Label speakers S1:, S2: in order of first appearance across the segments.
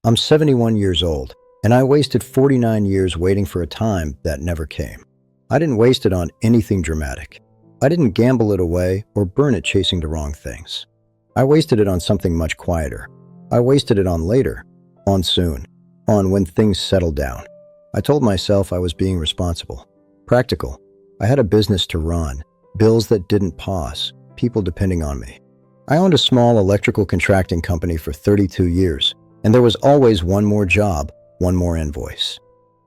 S1: I'm 71 years old, and I wasted 49 years waiting for a time that never came. I didn't waste it on anything dramatic. I didn't gamble it away or burn it chasing the wrong things. I wasted it on something much quieter. I wasted it on later, on soon, on when things settled down. I told myself I was being responsible, practical. I had a business to run, bills that didn't pause, people depending on me. I owned a small electrical contracting company for 32 years, and there was always one more job, one more invoice,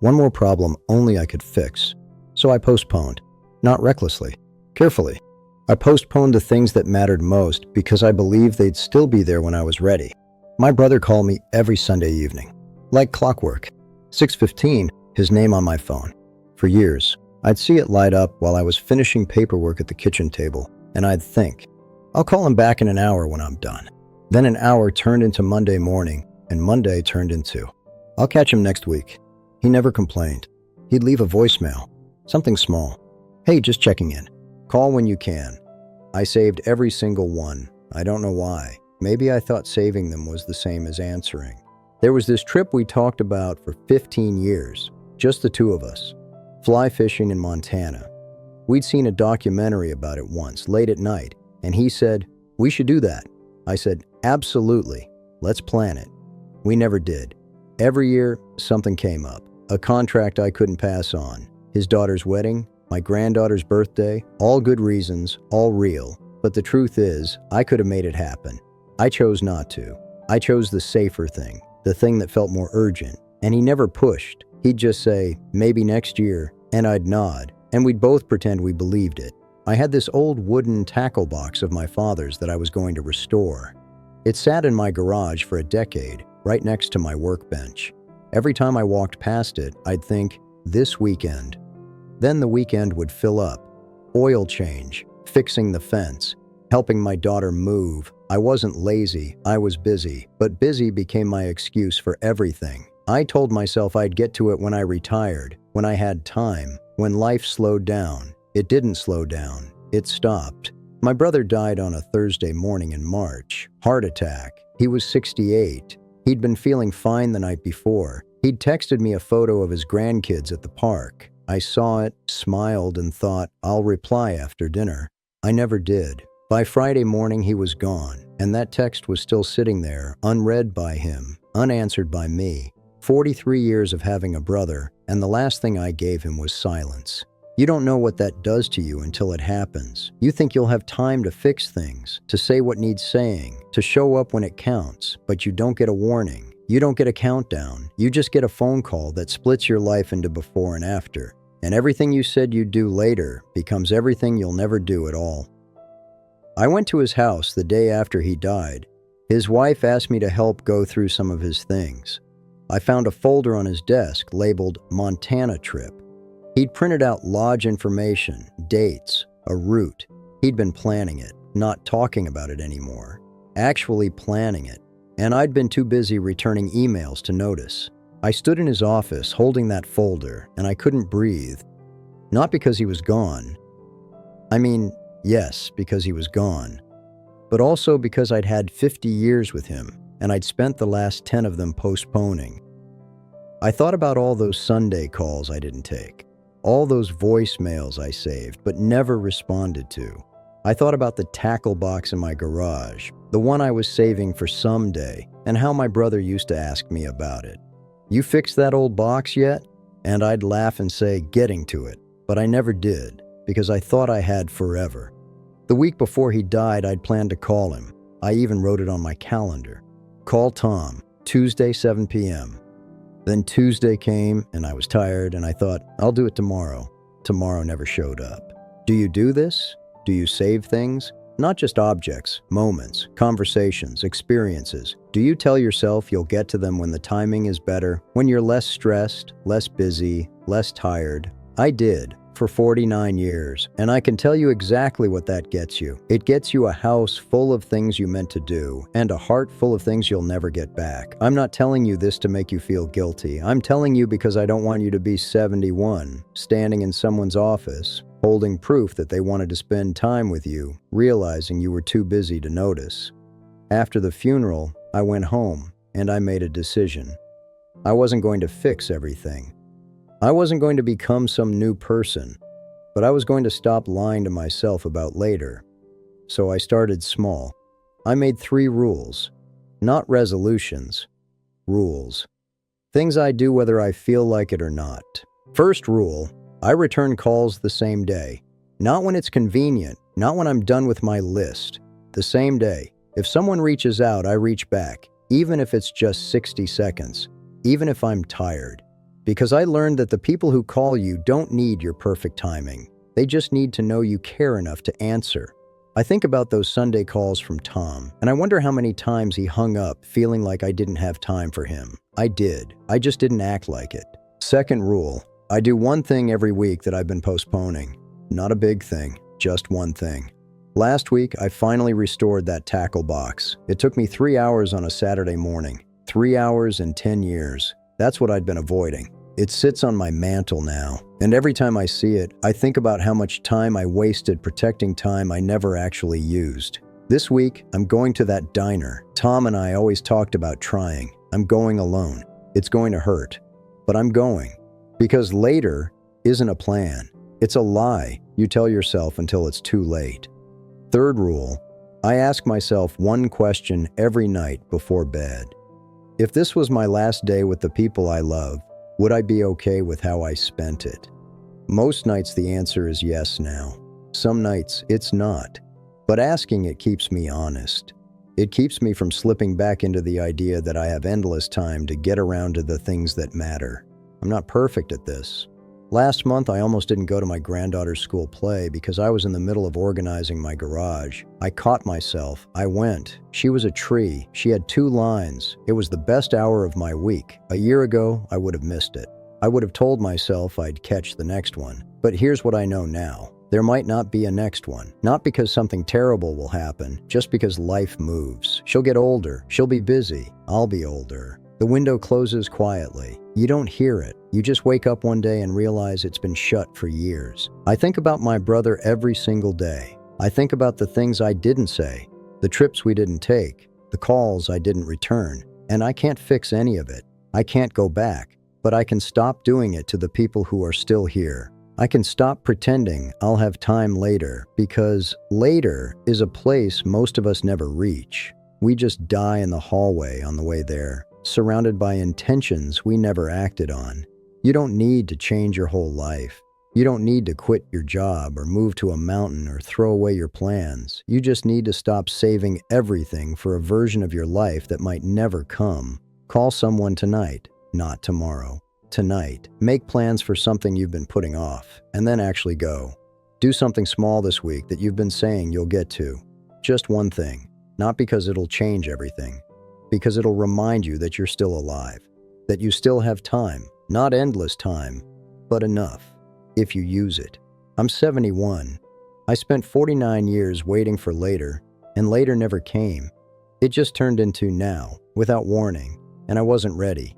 S1: one more problem only I could fix. So I postponed, not recklessly, carefully. I postponed the things that mattered most because I believed they'd still be there when I was ready. My brother called me every Sunday evening, like clockwork. 6:15, his name on my phone. For years, I'd see it light up while I was finishing paperwork at the kitchen table, and I'd think, I'll call him back in an hour when I'm done. Then an hour turned into Monday morning, and Monday turned into, I'll catch him next week. He never complained. He'd leave a voicemail, something small. Hey, just checking in. Call when you can. I saved every single one. I don't know why. Maybe I thought saving them was the same as answering. There was this trip we talked about for 15 years, just the two of us, fly fishing in Montana. We'd seen a documentary about it once, late at night, and he said, we should do that. I said, absolutely, let's plan it. We never did. Every year, something came up, a contract I couldn't pass on, his daughter's wedding, my granddaughter's birthday, all good reasons, all real. But the truth is, I could have made it happen. I chose not to. I chose the safer thing, the thing that felt more urgent. And he never pushed. He'd just say, maybe next year, and I'd nod, and we'd both pretend we believed it. I had this old wooden tackle box of my father's that I was going to restore. It sat in my garage for a decade, right next to my workbench. Every time I walked past it, I'd think, this weekend. Then the weekend would fill up. Oil change, fixing the fence, helping my daughter move. I wasn't lazy, I was busy, but busy became my excuse for everything. I told myself I'd get to it when I retired, when I had time, when life slowed down. It didn't slow down, it stopped. My brother died on a Thursday morning in March. Heart attack. He was 68. He'd been feeling fine the night before. He'd texted me a photo of his grandkids at the park. I saw it, smiled, and thought, I'll reply after dinner. I never did. By Friday morning, he was gone, and that text was still sitting there, unread by him, unanswered by me. 43 years of having a brother, and the last thing I gave him was silence. You don't know what that does to you until it happens. You think you'll have time to fix things, to say what needs saying, to show up when it counts, but you don't get a warning. You don't get a countdown. You just get a phone call that splits your life into before and after. And everything you said you'd do later becomes everything you'll never do at all. I went to his house the day after he died. His wife asked me to help go through some of his things. I found a folder on his desk labeled Montana Trip. He'd printed out lodge information, dates, a route. He'd been planning it, not talking about it anymore, actually planning it. And I'd been too busy returning emails to notice. I stood in his office holding that folder, and I couldn't breathe. Not because he was gone. I mean, yes, because he was gone. But also because I'd had 50 years with him, and I'd spent the last 10 of them postponing. I thought about all those Sunday calls I didn't take. All those voicemails I saved, but never responded to. I thought about the tackle box in my garage, the one I was saving for someday, and how my brother used to ask me about it. You fixed that old box yet? And I'd laugh and say, getting to it. But I never did, because I thought I had forever. The week before he died, I'd planned to call him. I even wrote it on my calendar. Call Tom, Tuesday, 7 p.m. Then Tuesday came, and I was tired, and I thought, I'll do it tomorrow. Tomorrow never showed up. Do you do this? Do you save things? Not just objects, moments, conversations, experiences. Do you tell yourself you'll get to them when the timing is better, when you're less stressed, less busy, less tired? I did, for 49 years, and I can tell you exactly what that gets you. It gets you a house full of things you meant to do, and a heart full of things you'll never get back. I'm not telling you this to make you feel guilty. I'm telling you because I don't want you to be 71, standing in someone's office, holding proof that they wanted to spend time with you, realizing you were too busy to notice. After the funeral, I went home. and I made a decision. I wasn't going to fix everything. I wasn't going to become some new person, but I was going to stop lying to myself about later. So I started small. I made 3 rules. Not resolutions. Rules. Things I do whether I feel like it or not. First rule, I return calls the same day. Not when it's convenient, not when I'm done with my list. The same day. If someone reaches out, I reach back, even if it's just 60 seconds, even if I'm tired. Because I learned that the people who call you don't need your perfect timing. They just need to know you care enough to answer. I think about those Sunday calls from Tom, and I wonder how many times he hung up feeling like I didn't have time for him. I did. I just didn't act like it. Second rule, I do one thing every week that I've been postponing. Not a big thing, just one thing. Last week, I finally restored that tackle box. It took me 3 hours on a Saturday morning. 3 hours in 10 years. That's what I'd been avoiding. It sits on my mantle now, and every time I see it, I think about how much time I wasted protecting time I never actually used. This week, I'm going to that diner. Tom and I always talked about trying. I'm going alone. It's going to hurt, but I'm going. Because later isn't a plan. It's a lie you tell yourself until it's too late. Third rule, I ask myself one question every night before bed. If this was my last day with the people I love, would I be okay with how I spent it? Most nights the answer is yes now. Some nights it's not. But asking it keeps me honest. It keeps me from slipping back into the idea that I have endless time to get around to the things that matter. I'm not perfect at this. Last month, I almost didn't go to my granddaughter's school play because I was in the middle of organizing my garage. I caught myself. I went. She was a tree. She had 2 lines. It was the best hour of my week. A year ago, I would have missed it. I would have told myself I'd catch the next one. But here's what I know now. There might not be a next one. Not because something terrible will happen, just because life moves. She'll get older. She'll be busy. I'll be older. The window closes quietly. You don't hear it. You just wake up one day and realize it's been shut for years. I think about my brother every single day. I think about the things I didn't say, the trips we didn't take, the calls I didn't return, and I can't fix any of it. I can't go back, but I can stop doing it to the people who are still here. I can stop pretending I'll have time later, because later is a place most of us never reach. We just die in the hallway on the way there, surrounded by intentions we never acted on. You don't need to change your whole life. You don't need to quit your job or move to a mountain or throw away your plans. You just need to stop saving everything for a version of your life that might never come. Call someone tonight, not tomorrow. Tonight. Make plans for something you've been putting off, and then actually go. Do something small this week that you've been saying you'll get to. Just one thing. Not because it'll change everything. Because it'll remind you that you're still alive. That you still have time. Not endless time, but enough, if you use it. I'm 71. I spent 49 years waiting for later, and later never came. It just turned into now, without warning, and I wasn't ready.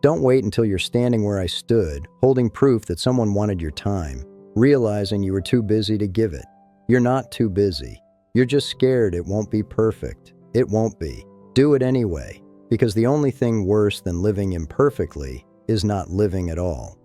S1: Don't wait until you're standing where I stood, holding proof that someone wanted your time, realizing you were too busy to give it. You're not too busy. You're just scared it won't be perfect. It won't be. Do it anyway, because the only thing worse than living imperfectly is not living at all.